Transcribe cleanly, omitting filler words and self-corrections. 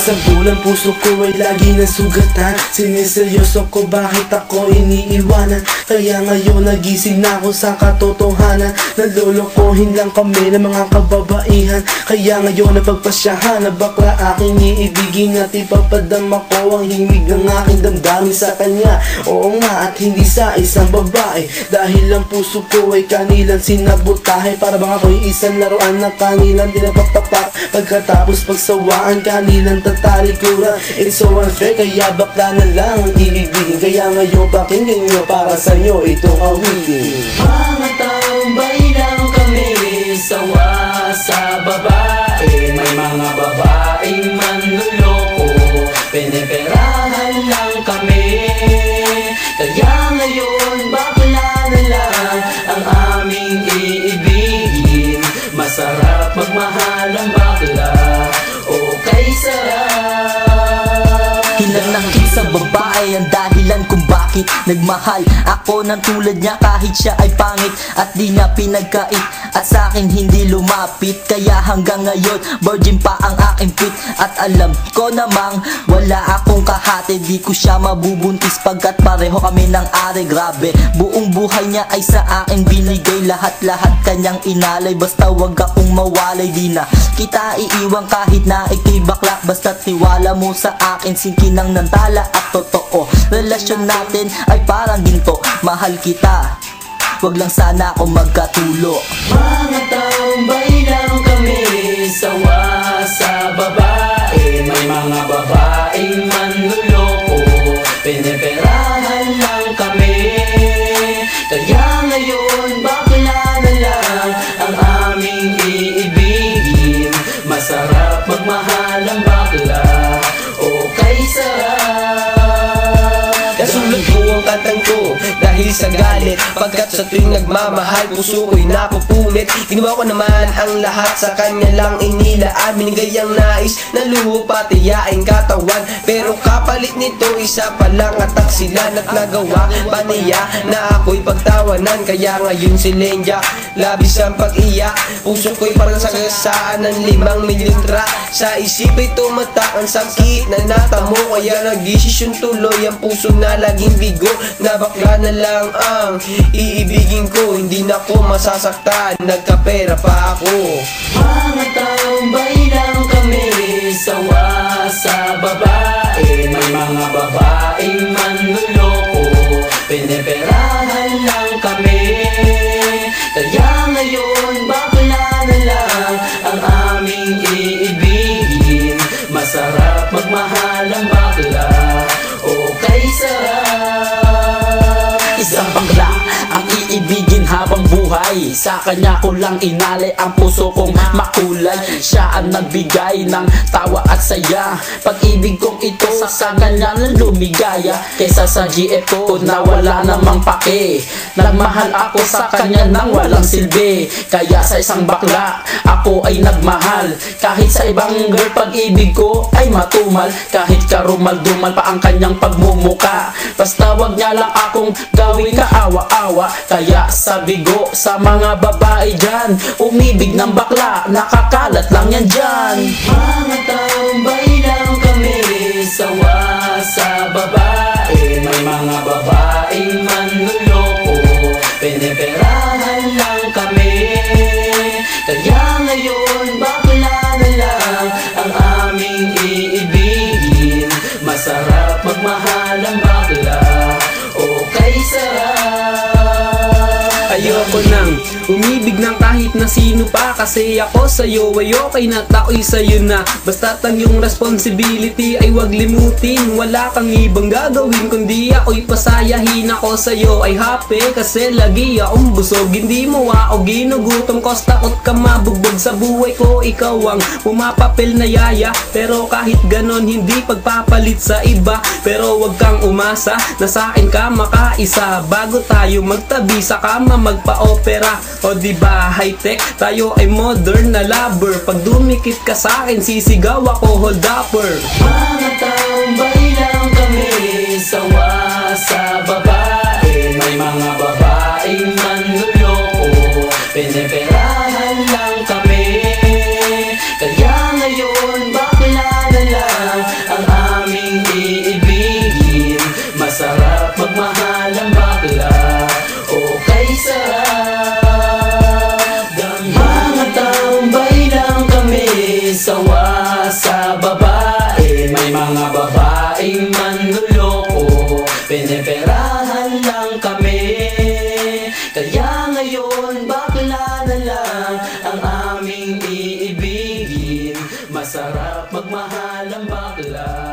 Sa bulan puso ko ay lagi nasugatan. Siniseryoso ko bakit ako iniiwanan. Kaya ngayon nagising na ako sa katotohanan. Nalolokohin lang kami ng mga kababaihan. Kaya ngayon napagpasyahan na bakla aking iibigin at ipapadama ko ang himig ng aking damdamin sa kanya. Oo nga, at hindi sa isang babae. Dahil ang puso ko ay kanilang sinabotahe. Para bang ako'y isang laruan na kanilang dinapapapak. Pagkatapos pagsawaan kanilang tatalikuran. It's so unfair, kaya bakla na lang ang iibigin. Kaya ngayon pakinggan nyo para sa'yo itong awitin. Mga tambay lang kami, sawa sa babae. May mga babaeng manluloko, piniperahan lang kami. Kaya ngayon bakla na lang ang aming iibigin. Masarap magmahal ang bakla, okay sarap. Hinanakit sa babae ang dahilan kung bakit nagmahal ako ng tulad niya kahit siya ay pangit at di niya pinagkait at sa akin hindi lumapit. Kaya hanggang ngayon virgin pa ang aking pit at alam ko namang wala akong kahati. Di ko siya mabubuntis pagkat pareho kami ng are. Grabe, buong buhay niya ay sa akin binigay. Lahat-lahat kanyang inalay, basta wag akong mawalay. Di na kita iiwan kahit na ikay bakla, basta tiwala mo sa akin sinkinang nantala at totoo. Relasyon natin ay parang ginto, mahal kita, wag lang sana ako magkatulo. Mga tambay lang kami, sawa sa babae. May mga babaeng manluloko, piniperahan lang kami. Kaya ngayon bakla na lang ang aming iibigin. Masarap magmahal ang bakla, okay sarap. Nasulat ko ang kantang ko dahil sa galit, pagkat sa tuwing nagmamahal puso ko'y napupunit. Ginawa ko naman ang lahat sa kanya lang inilaan. Binigay ang nais na luho pati yaing katawan, pero kapalit nito isa pa lang atak sila. At nagawa pa niya na ako'y pagtawanan. Kaya ngayon si Lenja labis ang pag-iyak. Puso ko'y parang sagasaan ng 5 mililitra. Sa isip ay tumatak ang sakit na natamo. Kaya nagdesisyon tuloy ang puso na laging bigo, na bakla na lang ang iibigin ko. Hindi na ko masasaktan, nagkapera pa ako. Mga tambay lang kami, sawa sa babae. May mga babaeng manluloko, piniperahan lang kami. Kaya ngayon bakla na lang ang aming iibigin. Masarap magmahal ang bakla, okay sarap. Isang bakla ang iibigin habang buhay. Sa kanya ko lang inalay ang puso kong makulay. Siya ang nagbigay ng tawa at saya. Pag-ibig kong ito sa kanya na lumigaya. Kaysa sa GF ko na wala namang pake. Nagmahal ako sa kanya nang walang silbi. Kaya sa isang bakla ako ay nagmahal. Kahit sa ibang girl pag-ibig ko ay matumal. Kahit karumal-dumal pa ang kanyang pagmumuka. Basta wag niya lang akong gawing kaawa-awa. Kaya sabi ko sa mga babae dyan, umibig ng bakla, nakakalat lang yan dyan. Mga tambay lang kami, sawa sa babae. May mga babaeng manluloko, piniperahan lang kami. Kaya ngayon bakla na lang ang aming iibigin. Masarap magmahal ang bakla, okay sarap. Ayoko nang umibig ng kahit na sino pa. Kasi ako sa'yo ay okay na, tao'y sa'yo na. Basta't ang iyong responsibility ay wag limutin. Wala kang ibang gagawin kundi ako'y pasayahin. Ako sa'yo ay happy kasi lagi akong busog. Hindi mo ako ginugutom, cause takot ka mabugbog. Sa buhay ko ikaw ang pumapapil na yaya. Pero kahit ganon hindi pagpapalit sa iba. Pero wag kang umasa na sa'kin ka makaisa. Bago tayo magtabi sa kama magpa-opera. O diba high-tech, tayo ay modern na lover. Pag dumikit ka sa'kin sisigaw ako hold upper. Mga tambay lang kami, sawa sa babae. May mga babaeng manluloko, piniperahan lang kami. Kaya ngayon bakla na lang ngayon bakla na lang ang aming iibigin. Masarap magmahal ang bakla.